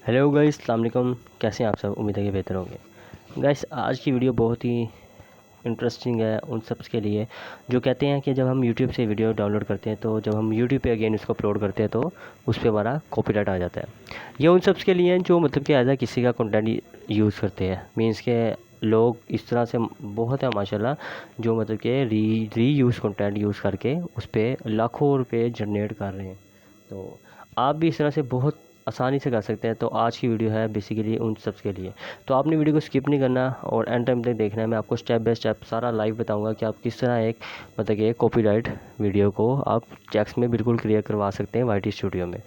Hello guys, अस्सलाम वालेकुम। कैसे हैं आप सब? उम्मीद है कि बेहतर होंगे। गाइस, आज की वीडियो बहुत ही इंटरेस्टिंग है उन सब के लिए जो कहते हैं कि जब हम यूट्यूब से वीडियो डाउनलोड करते हैं तो जब हम यूट्यूब पे अगेन उसको अपलोड करते हैं तो उस पर हमारा कॉपीराइट आ जाता है। ये उन सब के लिए हैं जो मतलब कि एज किसी का कंटेंट यूज़ करते हैं। मीन्स के लोग इस तरह से बहुत है माशाल्लाह, जो मतलब कि री यूज़ कंटेंट यूज़ करके उस पर लाखों रुपये जनरेट कर रहे हैं। तो आप भी इस तरह से बहुत आसानी से कर सकते हैं। तो आज की वीडियो है बेसिकली उन सब के लिए। तो आपने वीडियो को स्किप नहीं करना और एंड टाइम तक देखना है। मैं आपको स्टेप बाय स्टेप सारा लाइव बताऊंगा कि आप किस तरह एक मतलब कि कॉपीराइट वीडियो को आप चेक्स में बिल्कुल क्लियर करवा सकते हैं वाईटी स्टूडियो में।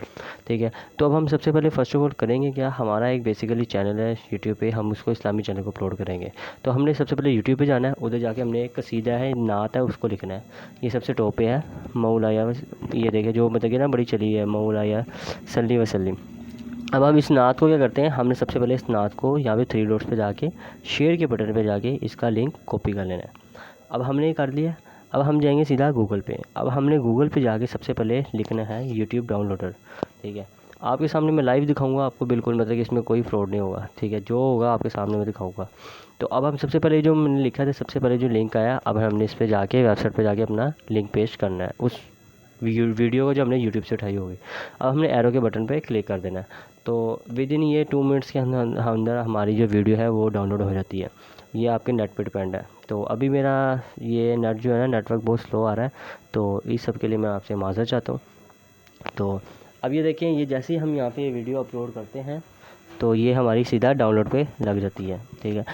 ठीक है, तो अब हम सबसे पहले फर्स्ट ऑफ ऑल करेंगे क्या, हमारा एक बेसिकली चैनल है यूट्यूब पे, हम उसको इस्लामी चैनल को अपलोड करेंगे। तो हमने सबसे पहले यूट्यूब पे जाना है, उधर जाके हमने एक कसीदा है, नात है, उसको लिखना है। ये सबसे टॉप पे है, मौलाया, ये देखे जो मतलब कि ना बड़ी चली है, मौलाया सल्ली वसल्लिम। अब हम इस नात को क्या करते हैं, हमने सबसे पहले इस नात को यहाँ पे 3 डॉट्स पे जाके शेयर के बटन पे जाके इसका लिंक कॉपी कर लेना है। अब हमने ये कर लिया। अब हम जाएंगे सीधा गूगल पे। अब हमने गूगल पे जाके सबसे पहले लिखना है यूट्यूब डाउनलोडर। ठीक है, आपके सामने मैं लाइव दिखाऊंगा आपको, बिल्कुल मतलब कि इसमें कोई फ्रॉड नहीं होगा। ठीक है, जो होगा आपके सामने मैं दिखाऊंगा। तो अब हम सबसे पहले जो मैंने लिखा था, सबसे पहले जो लिंक आया, अब हमने इस पर जाके वेबसाइट पर जाके अपना लिंक पेस्ट करना है उस वीडियो को जो हमने यूट्यूब से उठाई होगी। अब हमने एरो के बटन पे क्लिक कर देना है। तो विद इन ये 2 मिनट्स के अंदर हमारी जो वीडियो है वो डाउनलोड हो जाती है। ये आपके नेट पे डिपेंड है। तो अभी मेरा ये नेट जो है ना, नेटवर्क बहुत स्लो आ रहा है, तो इस सब के लिए मैं आपसे माज़रत चाहता हूँ। तो अब ये देखें, ये जैसे ही हम यहाँ पे वीडियो अपलोड करते हैं तो ये हमारी सीधा डाउनलोड पे लग जाती है। ठीक है,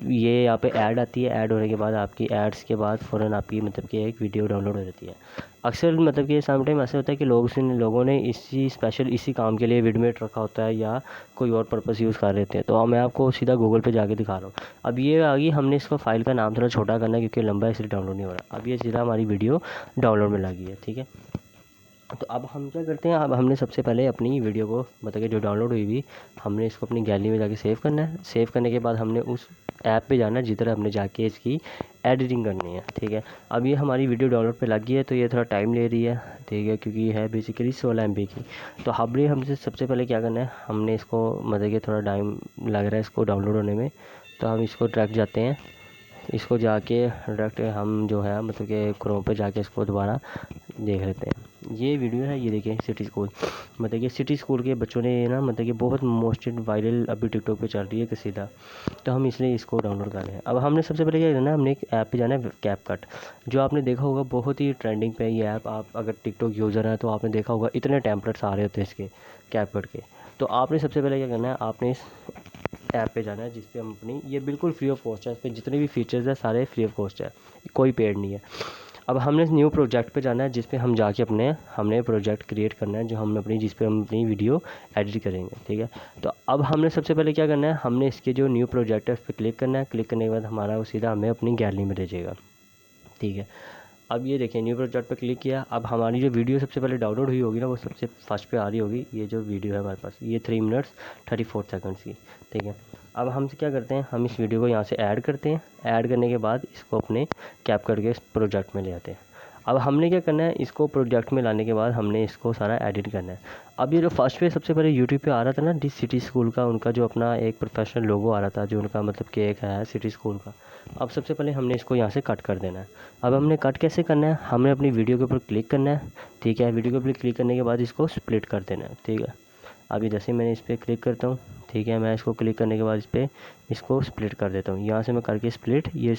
ये यहाँ पे ऐड आती है, ऐड होने के बाद आपकी एड्स के बाद फ़ौरन आपकी मतलब कि एक वीडियो डाउनलोड हो जाती है। अक्सर मतलब कि सम टाइम ऐसे होता है कि लोगों ने इसी स्पेशल इसी काम के लिए विडमेट रखा होता है या कोई और पर्पस यूज़ कर लेते हैं। तो मैं आपको सीधा गूगल पे जाके दिखा रहा हूँ। अब ये आ गई, हमने इसको फाइल का नाम थोड़ा छोटा करना है क्योंकि लंबा है इसलिए डाउनलोड नहीं हो रहा। अब ये सीधा हमारी वीडियो डाउनलोड में लगी है। ठीक है, तो अब हम क्या करते हैं, अब हमने सबसे पहले अपनी वीडियो को मतलब कि जो डाउनलोड हुई हुई, हमने इसको अपनी गैलरी में जाके सेव करना है। सेव करने के बाद हमने उस ऐप पे जाना है जिधर हमने जाके इसकी एडिटिंग करनी है। ठीक है, अब ये हमारी वीडियो डाउनलोड पे लग गई है, तो ये थोड़ा टाइम ले रही है। ठीक है, क्योंकि ये है बेसिकली 16 MB की। तो हमसे सबसे पहले क्या करना है, हमने इसको मतलब कि थोड़ा टाइम लग रहा है इसको डाउनलोड होने में, तो हम इसको डायरेक्ट जाते हैं, इसको जाके डायरेक्ट हम जो है मतलब कि क्रोम पे जाके इसको दोबारा देख लेते हैं। ये वीडियो है, ये देखिए सिटी स्कूल, मतलब कि सिटी स्कूल के बच्चों ने ना मतलब कि बहुत मोस्ट वायरल अभी टिकटॉक पे चल रही है कसीदा, तो हम इसलिए इसको डाउनलोड कर रहे हैं। अब हमने सबसे पहले क्या करना है, हमने एक ऐप पे जाना है, कैपकट, जो आपने देखा होगा बहुत ही ट्रेंडिंग पे है ये ऐप। आप अगर टिकटॉक यूज़र हैं तो आपने देखा होगा इतने टेम्पलेट्स आ रहे होते हैं इसके कैपकट के। तो आपने सबसे पहले क्या करना है, आपने इस ऐप पे जाना है जिस पे हम अपनी, ये बिल्कुल फ्री ऑफ कॉस्ट है, इस पर जितने भी फीचर्स है सारे फ्री ऑफ कॉस्ट है, कोई पेड नहीं है। अब हमने न्यू प्रोजेक्ट पे जाना है जिस पे हम जाके हमने प्रोजेक्ट क्रिएट करना है जो हम अपनी जिस पे हम अपनी वीडियो एडिट करेंगे। ठीक है, तो अब हमने सबसे पहले क्या करना है, हमने इसके जो न्यू प्रोजेक्ट है उस पर क्लिक करना है। क्लिक करने के बाद हमारा वो सीधा हमें अपनी गैलरी में ले जाएगा। ठीक है, अब ये देखिए न्यू प्रोजेक्ट पे क्लिक किया। अब हमारी जो वीडियो सबसे पहले डाउनलोड हुई होगी ना, वो सबसे फर्स्ट पे आ रही होगी। ये जो वीडियो है हमारे पास, ये 3 मिनट्स 34 सेकंड्स की। ठीक है, अब हम क्या करते हैं, हम इस वीडियो को यहाँ से ऐड करते हैं। ऐड करने के बाद इसको अपने कैपकट के इस प्रोजेक्ट में ले आते हैं। अब हमने क्या करना है, इसको प्रोजेक्ट में लाने के बाद हमने इसको सारा एडिट करना है। अब ये जो फर्स्ट पे सबसे पहले यूट्यूब पे आ रहा था ना, डिस सिटी स्कूल का, उनका जो अपना एक प्रोफेशनल लोगो आ रहा था, जो उनका मतलब कि एक है सिटी स्कूल का। अब सबसे पहले हमने इसको यहाँ से कट कर देना है। अब हमने कट कैसे करना है, हमने अपनी वीडियो के ऊपर क्लिक करना है। ठीक है, वीडियो के ऊपर क्लिक करने के बाद इसको स्प्लिट कर देना है। ठीक है, अभी जैसे मैंने इस पर क्लिक करता हूँ, ठीक है, मैं इसको क्लिक करने के बाद इस पर इसको स्प्लिट कर देता हूँ। यहाँ से मैं करके स्प्लिट, ये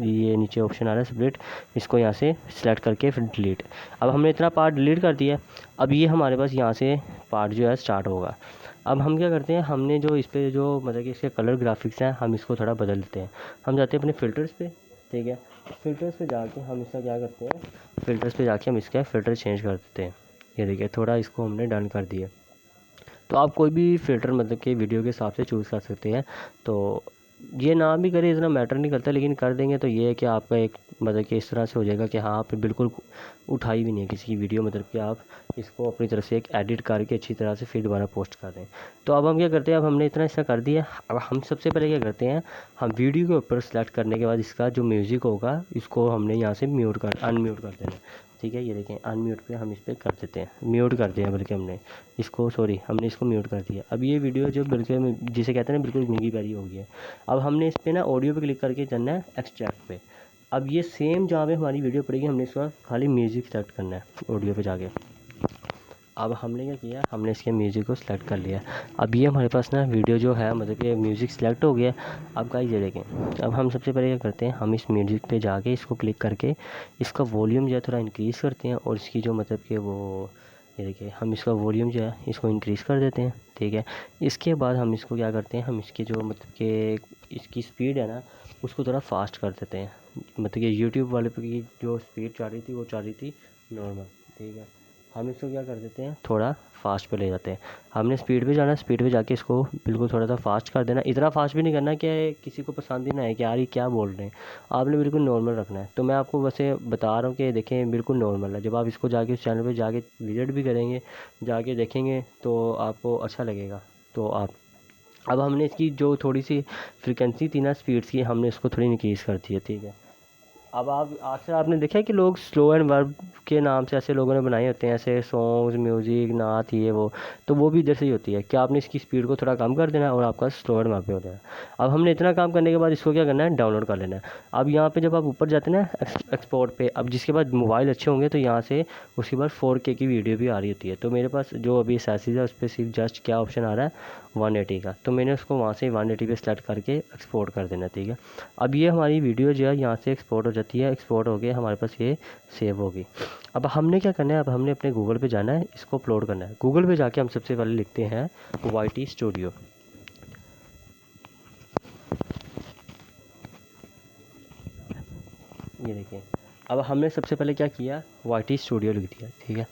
ये नीचे ऑप्शन आ रहा है स्प्लिट, इसको यहाँ से सिलेक्ट करके फिर डिलीट। अब हमने इतना पार्ट डिलीट कर दिया। अब ये हमारे पास यहाँ से पार्ट जो है स्टार्ट होगा। अब हम क्या करते हैं, हमने जो इस पर जो मतलब कि इसके कलर ग्राफिक्स हैं, हम इसको थोड़ा बदल देते हैं। हम जाते हैं अपने फ़िल्टर्स पे। ठीक है, फ़िल्टर्स पे जाके हम इसका क्या करते हैं, फ़िल्टर्स पे जाके हम इसका फ़िल्टर चेंज कर देते हैं। ये देखिए थोड़ा इसको हमने डन कर दिया। तो आप कोई भी फ़िल्टर मतलब कि वीडियो के हिसाब से चूज़ कर सकते हैं। तो ये ना भी करें इतना मैटर नहीं करता, लेकिन कर देंगे तो ये है कि आपका एक मतलब कि इस तरह से हो जाएगा कि हाँ, आप बिल्कुल उठाई भी नहीं है किसी की वीडियो, मतलब कि आप इसको अपनी तरफ से एक एडिट करके अच्छी तरह से फिर दोबारा पोस्ट कर दें। तो अब हम क्या करते हैं, अब हमने इतना ऐसा कर दिया। अब हम सबसे पहले क्या करते हैं, हम वीडियो के ऊपर सेलेक्ट करने के बाद इसका जो म्यूज़िक होगा इसको हमने यहाँ से अनम्यूट कर देना है। ठीक है। ये देखें अनम्यूट पे हम इस पर कर देते हैं, म्यूट कर दिया बल्कि हमने इसको म्यूट कर दिया। अब ये वीडियो जो बिल्कुल जिसे कहते हैं ना बिल्कुल नीली प्यारी हो गई है। अब हमने इस पर ना ऑडियो पे क्लिक करके करना है एक्सट्रैक्ट पे। अब ये सेम जहाँ पे हमारी वीडियो पड़ेगी हमने इसका खाली म्यूज़िक सेलेक्ट करना है ऑडियो पे जाके। अब हमने क्या किया, हमने इसके म्यूज़िक को सिलेक्ट कर लिया। अब ये हमारे पास ना वीडियो जो है मतलब कि म्यूज़िक सेलेक्ट हो गया। अब गाइस ये देखें, अब हम सबसे पहले क्या करते हैं, हम इस म्यूज़िक पे जाके इसको क्लिक करके इसका वॉल्यूम जो है थोड़ा इंक्रीज़ करते हैं और इसकी जो मतलब कि वो ये देखिए हम इसका वॉल्यूम जो है इसको इंक्रीज़ कर देते हैं। ठीक है। इसके बाद हम इसको क्या करते हैं, हम इसकी जो मतलब कि इसकी स्पीड है ना उसको थोड़ा फास्ट कर देते हैं। मतलब कि यूट्यूब वाले पे की जो स्पीड चाह रही थी वो चाह रही थी नॉर्मल। ठीक है। हम इसको क्या कर देते हैं, थोड़ा फास्ट पे ले जाते हैं। हमने स्पीड पे जाना है, स्पीड पे जाके इसको बिल्कुल थोड़ा सा फास्ट कर देना। इतना फास्ट भी नहीं करना कि किसी को पसंद ही ना आए कि यार ये क्या बोल रहे हैं। आपने बिल्कुल नॉर्मल रखना है। तो मैं आपको वैसे बता रहा हूँ कि देखें बिल्कुल नॉर्मल है। जब आप इसको जाके उस चैनल पे जाके विजिट भी करेंगे, जाके देखेंगे तो आपको अच्छा लगेगा। तो आप अब हमने इसकी जो थोड़ी सी फ्रिक्वेंसी थी ना स्पीड्स की, हमने इसको थोड़ी इंक्रीज़ कर दी है। ठीक है। अब आप अक्सर आपने देखा है कि लोग स्लो एंड वर्ब के नाम से ऐसे लोगों ने बनाए होते हैं, ऐसे सॉन्ग्स म्यूज़िक नात ये वो, तो वो भी इधर से ही होती है कि आपने इसकी स्पीड को थोड़ा कम कर देना है और आपका स्लो एंड वर्ब पे हो जाएगा। अब हमने इतना काम करने के बाद इसको क्या करना है, डाउनलोड कर लेना है। अब यहाँ पे जब आप ऊपर जाते हैं ना एक्सपोर्ट पे, अब जिसके बाद मोबाइल अच्छे होंगे तो यहाँ से उसके बाद 4K की वीडियो भी आ रही होती है। तो मेरे पास जो अभी सैसीज है उस पर सिर्फ जस्ट क्या ऑप्शन आ रहा है 180 का, तो मैंने उसको वहाँ से 180 पे सेलेक्ट करके एक्सपोर्ट कर देना। ठीक है। अब ये हमारी वीडियो जो है यहाँ से एक्सपोर्ट हो जाती है, एक्सपोर्ट हो गया हमारे पास ये सेव होगी। अब हमने क्या करना है, अब हमने अपने गूगल पे जाना है, इसको अपलोड करना है। गूगल पे जाके हम सबसे पहले लिखते हैं YT स्टूडियो। ये देखिए, अब हमने सबसे पहले क्या किया, YT स्टूडियो लिख दिया। ठीक है।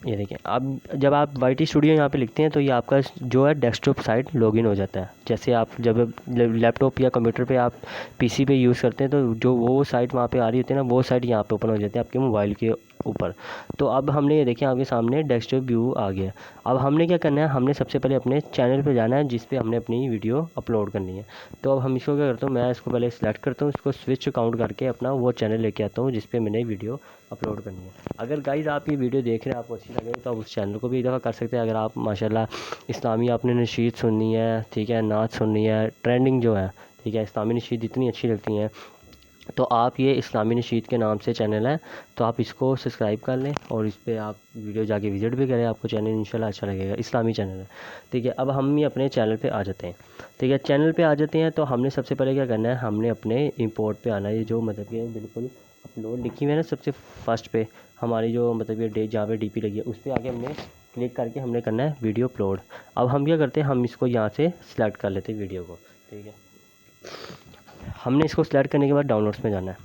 ये देखिए, अब जब आप YT स्टूडियो यहाँ पे लिखते हैं तो ये आपका जो है डेस्कटॉप साइट लॉगिन हो जाता है। जैसे आप जब लैपटॉप या कंप्यूटर पे आप PC पे यूज़ करते हैं तो जो वो साइट वहाँ पे आ रही होती है ना, वो साइट यहाँ पे ओपन हो जाती है आपके मोबाइल के ऊपर। तो अब हमने ये देखिए आपके सामने डेस्कटॉप व्यू आ गया। अब हमने क्या करना है, हमने सबसे पहले अपने चैनल पे जाना है जिस पे हमने अपनी वीडियो अपलोड करनी है। तो अब हम इसको क्या करता हूँ, मैं इसको पहले सेलेक्ट करता हूँ, इसको स्विच काउंट करके अपना वो चैनल लेके आता हूँ जिस पे मैंने वीडियो अपलोड करनी है। अगर गाइज़ आप ये वीडियो देख रहे हैं आपको अच्छी लगे तो आप उस चैनल को भी एक दफ़ा कर सकते हैं। अगर आप माशाल्लाह इस्लामी आपने नशीद सुननी है, ठीक है, नात सुननी है, ट्रेंडिंग जो है, ठीक है, इस्लामी नशीद इतनी अच्छी लगती हैं, तो आप ये इस्लामी नशीद के नाम से चैनल है, तो आप इसको सब्सक्राइब कर लें और इस पर आप वीडियो जाके विजिट भी करें, आपको चैनल इंशाल्लाह अच्छा लगेगा। इस्लामी चैनल है। ठीक है। अब हम ये अपने चैनल पे आ जाते हैं। ठीक है। चैनल पे आ जाते हैं तो हमने सबसे पहले क्या करना है, हमने अपने इंपोर्ट पे आना है। ये जो मतलब कि बिल्कुल अपलोड लिखी हुई है ना सबसे फर्स्ट पे हमारी जो मतलब ये डे जहाँ पे DP लगी है उस पर आके हमने क्लिक करके हमने करना है वीडियो अपलोड। अब हम क्या करते हैं, हम इसको यहाँ से सिलेक्ट कर लेते हैं वीडियो को। ठीक है। हमने इसको सिलेक्ट करने के बाद डाउनलोड्स में जाना है।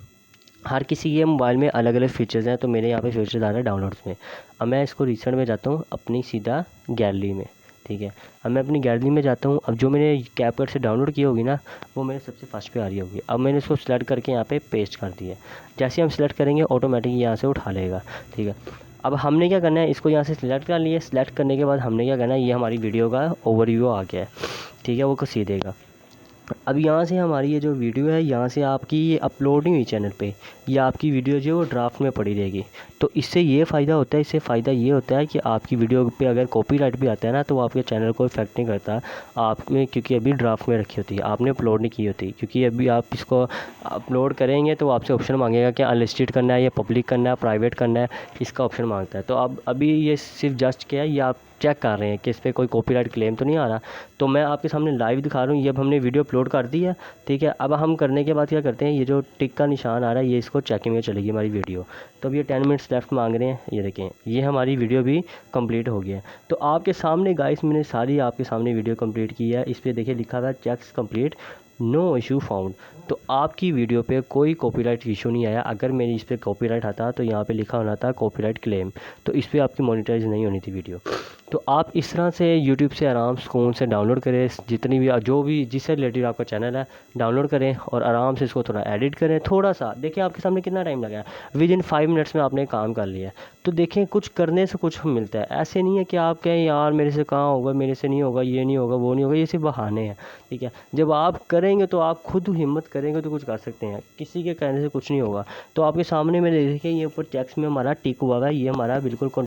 हर किसी के मोबाइल में अलग अलग फ़ीचर्स हैं, तो मेरे यहाँ पे फीचर्स आ रहा है डाउनलोड्स में। अब मैं इसको रिसेंट में जाता हूँ अपनी सीधा गैलरी में। ठीक है। अब मैं अपनी गैलरी में जाता हूँ। अब जो मैंने कैपकट से डाउनलोड की होगी ना वो मेरे सबसे फर्स्ट पे आ रही होगी। अब मैंने इसको सिलेक्ट करके यहाँ पे पेस्ट कर दिया। जैसे हम सिलेक्ट करेंगे ऑटोमेटिक यहाँ से उठा लेगा। ठीक है। अब हमने क्या करना है, इसको यहाँ से सिलेक्ट कर लिया। सिलेक्ट करने के बाद हमने क्या करना है, ये हमारी वीडियो का ओवरव्यू आ गया है। ठीक है। वो सी देगा। अब यहाँ से हमारी ये जो वीडियो है यहाँ से आपकी ये अपलोड नहीं हुई चैनल पे, ये आपकी वीडियो जो है वो ड्राफ्ट में पड़ी रहेगी। तो इससे ये फ़ायदा होता है, इससे फ़ायदा ये होता है कि आपकी वीडियो पे अगर कॉपीराइट भी आता है ना तो वो आपके चैनल को इफेक्ट नहीं करता आपने, क्योंकि अभी ड्राफ्ट में रखी होती है, आपने अपलोड नहीं की होती। क्योंकि अभी आप इसको अपलोड करेंगे तो आपसे ऑप्शन मांगेगा कि अनलिस्टेड करना है या पब्लिक करना है, प्राइवेट करना है, इसका ऑप्शन मांगता है। तो अब अभी ये सिर्फ जस्ट क्या है, ये आप चेक कर रहे हैं कि इस पर कोई कॉपीराइट क्लेम तो नहीं आ रहा। तो मैं आपके सामने लाइव दिखा रहा हूँ। ये अब हमने वीडियो अपलोड कर दी है। ठीक है। अब हम करने के बाद क्या करते हैं, ये जो टिक का निशान आ रहा है ये इसको चेकिंग में चलेगी हमारी वीडियो। तो अब ये 10 मिनट्स लेफ्ट मांग रहे हैं। ये देखें ये हमारी वीडियो भी कंप्लीट हो गया है। तो आपके सामने गाइस मैंने सारी आपके सामने वीडियो कंप्लीट की है। इस पर देखिए लिखा हुआ है checks complete no issue found. तो आपकी वीडियो पे कोई कॉपीराइट इशू नहीं आया। अगर मेरी इस पर कॉपीराइट आता तो यहाँ पे लिखा होना था कॉपीराइट क्लेम, तो इस पर आपकी मोनेटाइज नहीं होनी थी वीडियो। तो आप इस तरह से यूट्यूब से आराम सुकून से डाउनलोड करें, जितनी भी जो भी जिससे रिलेटेड आपका चैनल है डाउनलोड करें और आराम से इसको थोड़ा एडिट करें। थोड़ा सा देखिए आपके सामने कितना टाइम लगा है, विद इन 5 मिनट्स में आपने काम कर लिया है। तो देखें कुछ करने से कुछ मिलता है। ऐसे नहीं है कि आप कहें यार मेरे से कहाँ होगा, मेरे से नहीं होगा, ये नहीं होगा, वो नहीं होगा, ये सिर्फ बहाने हैं। ठीक है, जब आप करेंगे तो आप खुद हिम्मत करेंगे तो कुछ कर सकते हैं, किसी के कहने से कुछ नहीं होगा। तो आपके सामने में देखिए ये ऊपर टेक्स्ट में हमारा टिक हुआ है, ये हमारा बिल्कुल